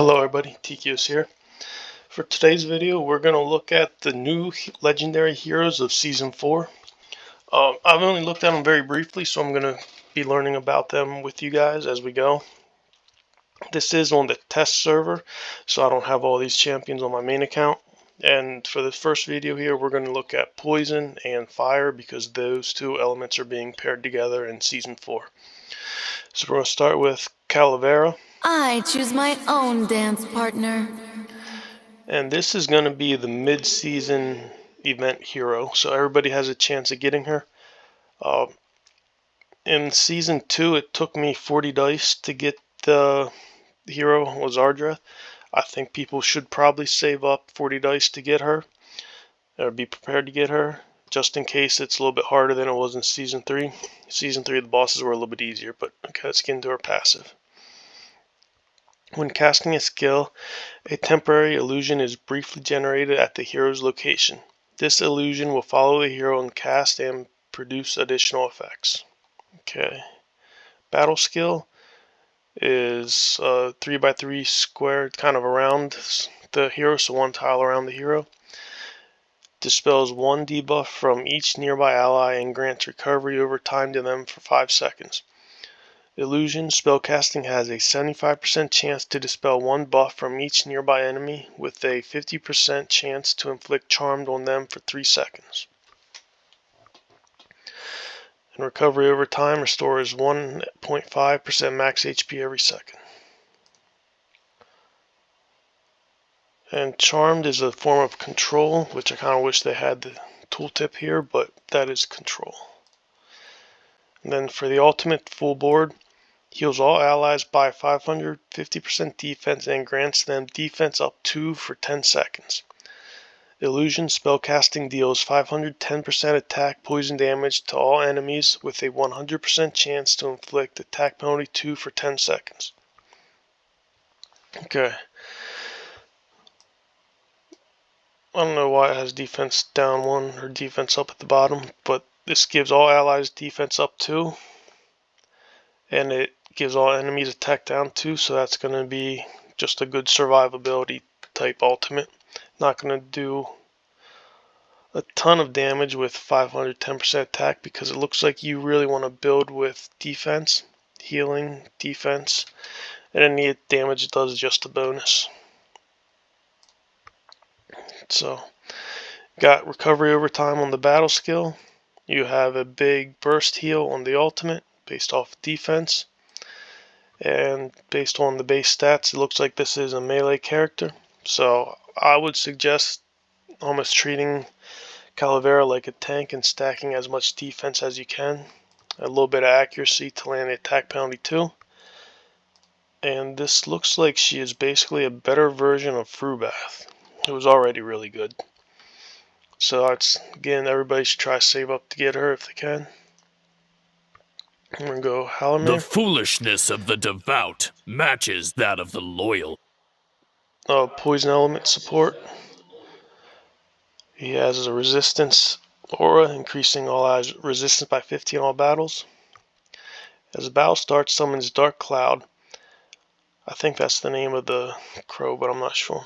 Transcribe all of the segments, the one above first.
Hello everybody, TQ's here. For today's video, we're going to look at the new legendary heroes of Season 4. I've only looked at them very briefly, so I'm going to be learning about them with you guys as we go. This is on the test server, so I don't have all these champions on my main account. And for the first video here, we're going to look at Poison and Fire because those two elements are being paired together in Season 4. So we're going to start with Calavera. I choose my own dance partner. And this is going to be the mid-season event hero, so everybody has a chance of getting her. In Season 2, it took me 40 dice to get the hero, Ardra. I think people should probably save up 40 dice to get her, or be prepared to get her, just in case it's a little bit harder than it was in Season 3. Season 3, the bosses were a little bit easier, but okay, let's get into her passive. When casting a skill, a temporary illusion is briefly generated at the hero's location. This illusion will follow the hero and cast and produce additional effects. Okay. Battle skill is 3x3 square, kind of around the hero, so one tile around the hero. Dispels one debuff from each nearby ally and grants recovery over time to them for 5 seconds. Illusion spellcasting has a 75% chance to dispel one buff from each nearby enemy with a 50% chance to inflict charmed on them for 3 seconds. And recovery over time restores 1.5% max HP every second. And charmed is a form of control, which I kind of wish they had the tooltip here, but that is control. And then for the ultimate full board, heals all allies by 550% defense and grants them defense up 2 for 10 seconds. Illusion spellcasting deals 510% attack poison damage to all enemies with a 100% chance to inflict attack penalty 2 for 10 seconds. Okay. I don't know why it has defense down 1 or defense up at the bottom, but this gives all allies defense up 2. And it gives all enemies attack down 2, so that's going to be just a good survivability type ultimate. Not going to do a ton of damage with 510% attack because it looks like you really want to build with defense, healing, defense, and any damage it does is just a bonus. So, got recovery over time on the battle skill. You have a big burst heal on the ultimate based off defense. And based on the base stats, it looks like this is a melee character. So I would suggest almost treating Calavera like a tank and stacking as much defense as you can. A little bit of accuracy to land the attack penalty 2. And this looks like she is basically a better version of Frubath. It was already really good. So again, everybody should try to save up to get her if they can. I'm going to go Halramar. The foolishness of the devout matches that of the loyal. Poison element support. He has a resistance aura, increasing all allies' resistance by 50 in all battles. As the battle starts, summons Dark Cloud. I think that's the name of the crow, but I'm not sure.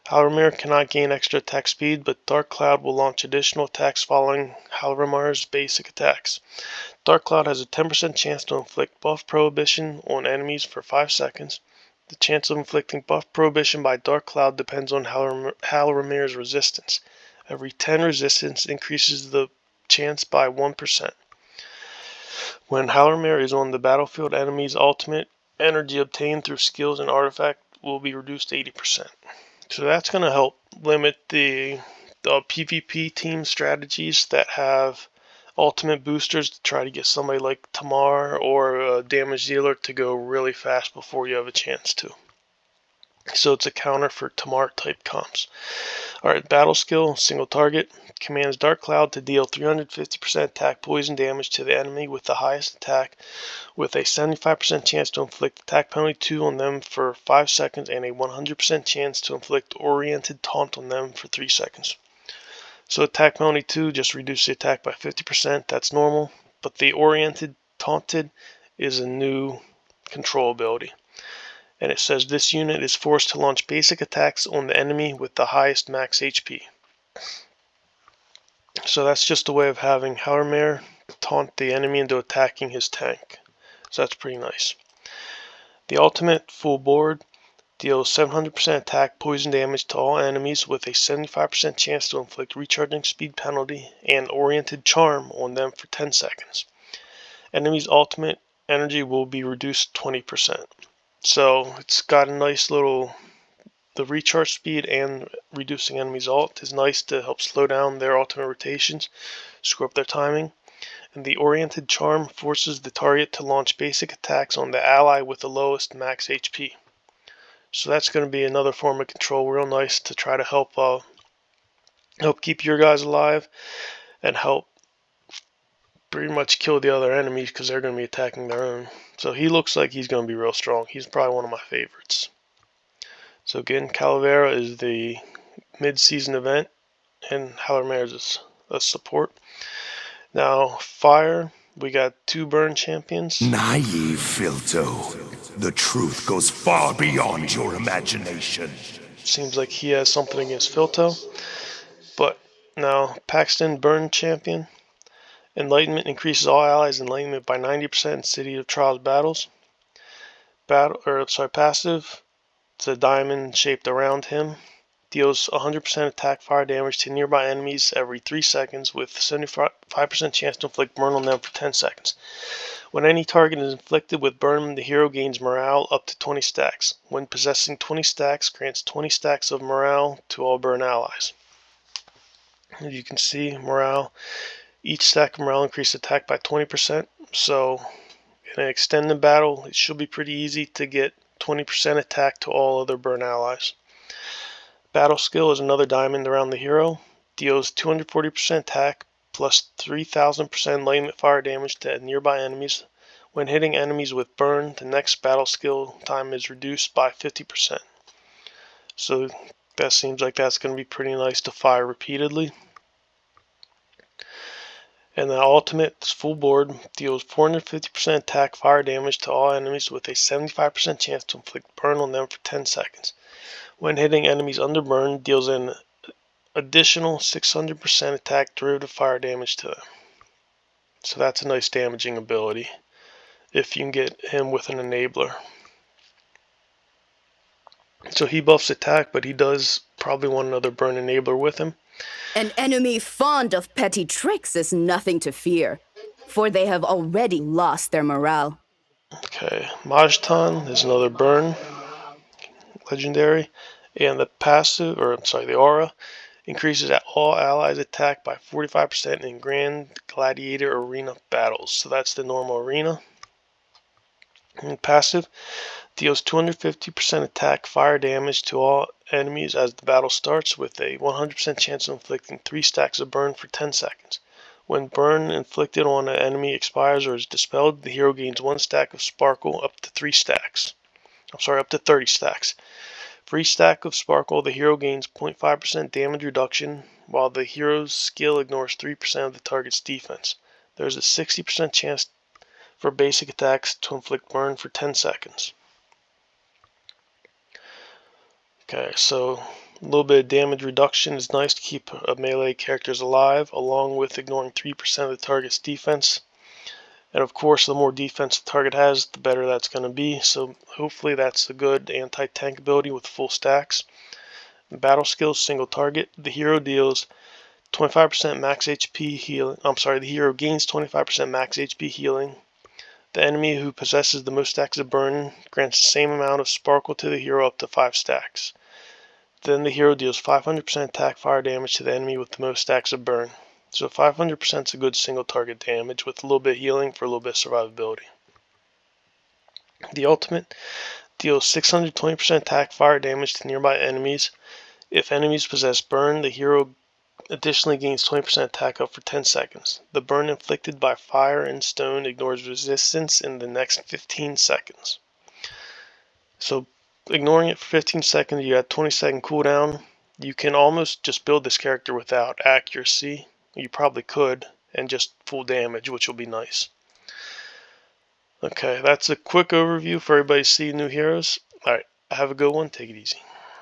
Halramar cannot gain extra attack speed, but Dark Cloud will launch additional attacks following Halramar's basic attacks. Dark Cloud has a 10% chance to inflict buff prohibition on enemies for 5 seconds. The chance of inflicting buff prohibition by Dark Cloud depends on Halramar's resistance. Every 10 resistance increases the chance by 1%. When Halramar is on the battlefield, enemies' ultimate energy obtained through skills and artifact will be reduced to 80%. So that's going to help limit the PvP team strategies that have ultimate boosters to try to get somebody like Tamar or a damage dealer to go really fast before you have a chance to. So it's a counter for Tamar type comps. Alright, battle skill, single target. Commands Dark Cloud to deal 350% attack poison damage to the enemy with the highest attack, with a 75% chance to inflict attack penalty 2 on them for 5 seconds and a 100% chance to inflict oriented taunt on them for 3 seconds. So attack penalty 2 just reduces the attack by 50%, that's normal, but the oriented taunted is a new control ability. And it says this unit is forced to launch basic attacks on the enemy with the highest max HP. So that's just a way of having Halramar taunt the enemy into attacking his tank. So that's pretty nice. The ultimate full board deals 700% attack poison damage to all enemies with a 75% chance to inflict recharging speed penalty and oriented charm on them for 10 seconds. Enemies' ultimate energy will be reduced 20%. So it's got a nice little, the recharge speed and reducing enemies' ult is nice to help slow down their ultimate rotations, screw up their timing. And the oriented charm forces the target to launch basic attacks on the ally with the lowest max HP. So that's going to be another form of control, real nice to try to help keep your guys alive and help pretty much kill the other enemies because they're going to be attacking their own. So he looks like he's going to be real strong. He's probably one of my favorites. So again, Calavera is the mid-season event, and Halramar is a support. Now, Fire, we got 2 burn champions. Naive, Filto. The truth goes far beyond your imagination. Seems like he has something against Filto. But now, Paixton, burn champion. Enlightenment increases all allies' enlightenment by 90% in City of Trials battles. Passive. It's a diamond shaped around him. Deals 100% attack fire damage to nearby enemies every 3 seconds with 75% chance to inflict burn on them for 10 seconds. When any target is inflicted with burn, the hero gains morale up to 20 stacks. When possessing 20 stacks, grants 20 stacks of morale to all burn allies. As you can see, morale. Each stack of morale increases attack by 20%. So in an extended battle, it should be pretty easy to get 20% attack to all other burn allies. Battle skill is another diamond around the hero. Deals 240% attack plus 3000% enlightenment fire damage to nearby enemies. When hitting enemies with burn, the next battle skill time is reduced by 50%. So that seems like that's going to be pretty nice to fire repeatedly. And the ultimate full board deals 450% attack fire damage to all enemies with a 75% chance to inflict burn on them for 10 seconds. When hitting enemies under burn, deals an additional 600% attack derivative fire damage to them. So that's a nice damaging ability if you can get him with an enabler. So he buffs attack, but he does probably want another burn enabler with him. An enemy fond of petty tricks is nothing to fear, for they have already lost their morale. Okay, Majtan is another burn legendary, and the aura increases all allies' attack by 45% in Grand Gladiator Arena battles. So that's the normal arena. And passive deals 250% attack fire damage to all enemies as the battle starts with a 100% chance of inflicting 3 stacks of burn for 10 seconds. When burn inflicted on an enemy expires or is dispelled, the hero gains 1 stack of sparkle up to 30 stacks. For each stack of sparkle, the hero gains 0.5% damage reduction, while the hero's skill ignores 3% of the target's defense. There's a 60% chance for basic attacks to inflict burn for 10 seconds. Okay, so a little bit of damage reduction is nice to keep melee characters alive, along with ignoring 3% of the target's defense. And of course, the more defense the target has, the better that's going to be. So hopefully that's a good anti-tank ability with full stacks. Battle skills, single target. The hero deals 25% max HP healing. The hero gains 25% max HP healing. The enemy who possesses the most stacks of burn grants the same amount of sparkle to the hero up to 5 stacks. Then the hero deals 500% attack fire damage to the enemy with the most stacks of burn. So 500% is a good single target damage with a little bit of healing for a little bit of survivability. The ultimate deals 620% attack fire damage to nearby enemies. If enemies possess burn, the hero additionally gains 20% attack up for 10 seconds. The burn inflicted by fire and stone ignores resistance in the next 15 seconds. So ignoring it for 15 seconds, you got 20-second cooldown. You can almost just build this character without accuracy. You probably could, and just full damage, which will be nice. Okay, that's a quick overview for everybody to see new heroes. Alright, have a good one. Take it easy.